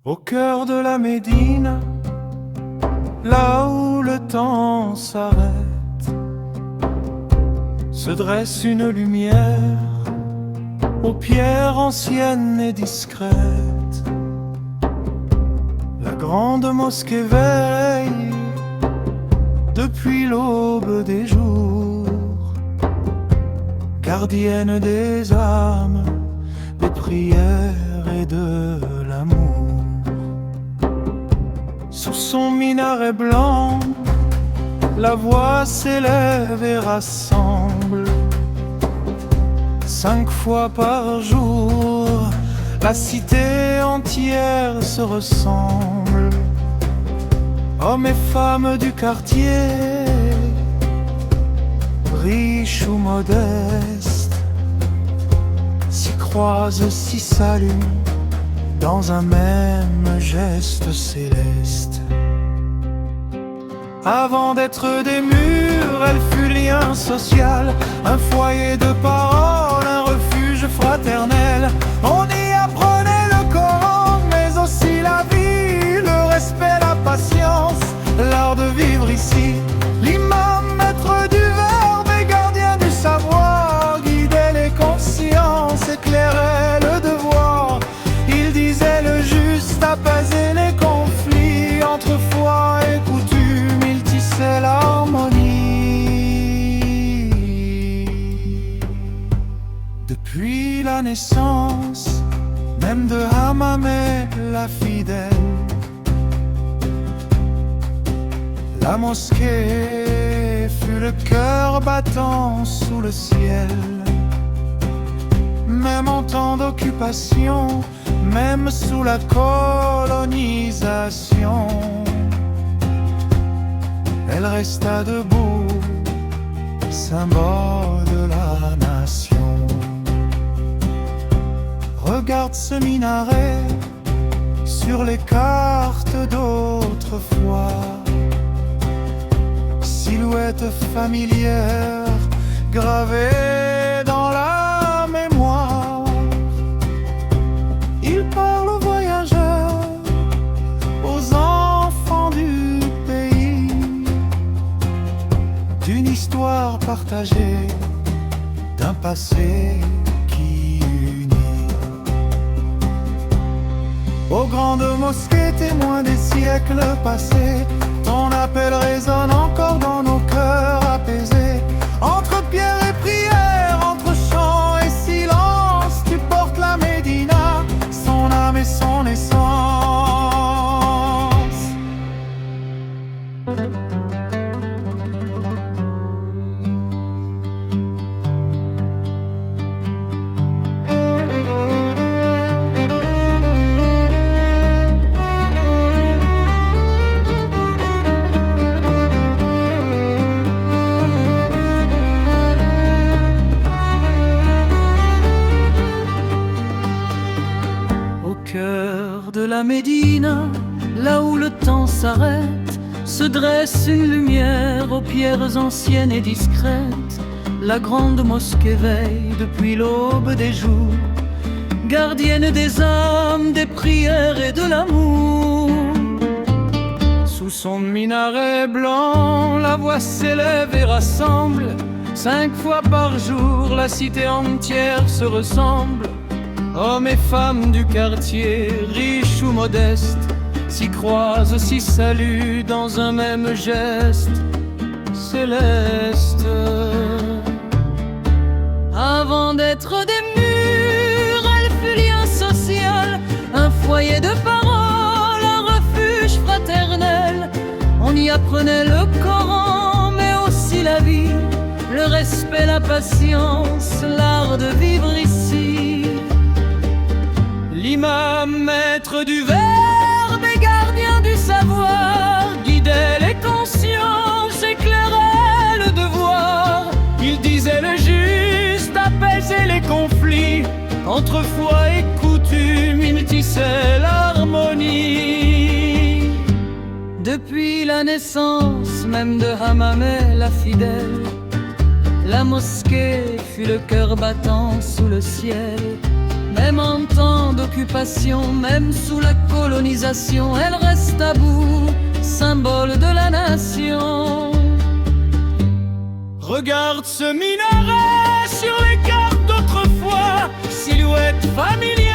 Au cœur de la Médine, là où le temps s'arrête, se dresse une lumière aux pierres anciennes et discrètes. La grande mosquée veille depuis l'aube des jours, gardienne des âmes, des prières et de l'amour. Sous son minaret blanc, la voix s'élève et rassemble. 5 fois par jour, la cité entière se ressemble. Hommes et femmes du quartier, riches ou modestes, s'y croisent, s'y saluent dans un même geste céleste. Avant d'être des murs, elle fut lien social, un foyer de parole, un refuge fraternel. On y apprenait le Coran, mais aussi la vie, le respect, la patience, l'art de vivre ici. L'imam, maître du verbe et gardien du savoir, guidait les consciences, éclairait le devoir. Il disait le juste, apaisait les conflits, entre foi et coutume, il tissait l'harmonie. Depuis la naissance même de Hamamé la fidèle, la mosquée fut le cœur battant sous le ciel. Même en temps d'occupation, même sous la colonisation, elle resta debout, symbole de la nation. Regarde ce minaret sur les cartes d'autrefois, silhouette familière gravée dans la mémoire. Il parle aux voyageurs, aux enfants du pays, d'une histoire partagée, d'un passé qui unit. Aux grandes mosquées, témoins des siècles passés, ton appel résonne encore dans nos cœurs apaisés. Entre pierre et prière, entre chant et silence, tu portes la Médina, son âme et son essence. De la Médine, là où le temps s'arrête, se dresse une lumière aux pierres anciennes et discrètes. La grande mosquée veille depuis l'aube des jours, gardienne des âmes, des prières et de l'amour. Sous son minaret blanc, la voix s'élève et rassemble. 5 fois par jour, la cité entière se ressemble. Hommes et femmes du quartier, riches ou modestes, s'y croisent, s'y saluent dans un même geste céleste. Avant d'être des murs, elle fut lien social, un foyer de parole, un refuge fraternel. On y apprenait le Coran, mais aussi la vie, le respect, la patience, l'art de vivre ici. L'imam, maître du verbe et gardien du savoir, guidait les consciences, éclairait le devoir. Il disait le juste, apaisait les conflits, entre foi et coutume, il tissait l'harmonie. Depuis la naissance même de Hamamé la fidèle, la mosquée fut le cœur battant sous le ciel. Même en temps d'occupation, l'occupation, même sous la colonisation, elle reste à bout, symbole de la nation. Regarde ce minaret sur les cartes d'autrefois, silhouette familière